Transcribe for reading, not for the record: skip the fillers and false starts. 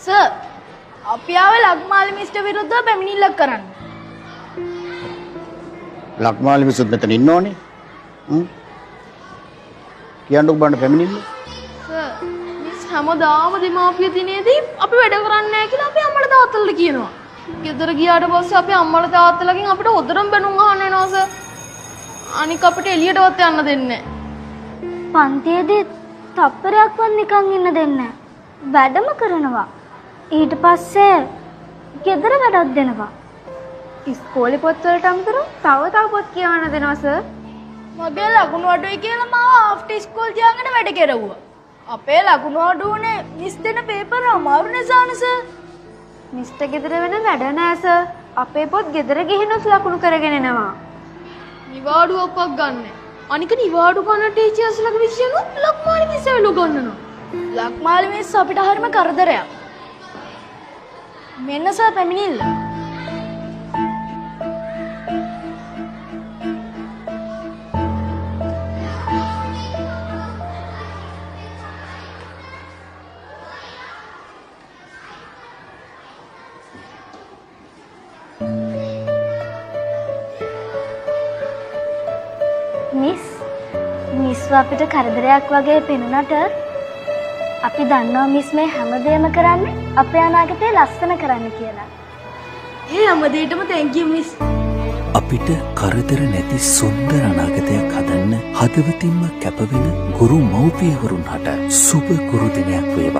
Sir අපි ආවේ Lakmali mister විරුද්ධව පැමිණිල්ලක් කරන්න. ලක්මාලි මිසුත් මෙතන ඉන්න ඕනේ. කියන්නකෝ බලන්න පැමිණිල්ල. සර් මිස් හැමදාම දෙමාපිය දිනේදී අපි වැඩ කරන්නේ නැහැ කියලා අපි අම්මලා තාත්තලාට කියනවා. ගෙදර ගියාට පස්සේ අපි අම්මලා තාත්තලාගෙන් අපිට උදරම් බැනුම් අහන්න වෙනවා සර්. අනික අපිට එළියටවත් යන්න දෙන්නේ නැහැ. පන්තියේදී තප්පරයක්වත් නිකන් ඉන්න දෙන්නේ නැහැ. වැඩම කරනවා. ඊට පස්සේ ගෙදර වැඩක් දෙනවා. ඉස්කෝලේ පොත්වලට අමතරව තව පොත් කියවන්න දෙනවා සර්. මගේ ලකුණු අඩුයි කියලා මාව ආෆ්ටර් ස්කූල් තියාගෙන වැඩ කෙරුවා. අපේ ලකුණු අඩු උනේ මිස් දෙන පේපර් අමාරු නිසානේ සර්. මිස්ටර් ගෙදර වෙන වැඩ නැහැ සර්. අපේ පොත් ගෙදර ගිහිනුත් ලකුණු කරගෙන එනවා. නිවාඩුවක්වත් ගන්න. අනික නිවාඩු ගන්න ටීචර්ස්ලගේ විශ්යනුත් ලක්මාලි මිස් ඇවිල්ලා උගන්වනවා. ලක්මාලි මිස් අපිට හරිම කරදරයක්. මෙන්න සර් පැමිණිල්ල. මිස් අපිට කරදරයක් වගේ පෙනුනට අපි දන්නවා මිස් මේ හැමදේම කරන්නේ අපේ අනාගතේ ලස්සන කරන්න කියලා. ඒ හැමදේටම thank you මිස්. අපිට කරදර නැති සුන්දර අනාගතයක් හදන්න හදවතින්ම කැපවෙන ගුරු මව්පියවරුන් හට සුබ ගුරු දිනයක් වේවා.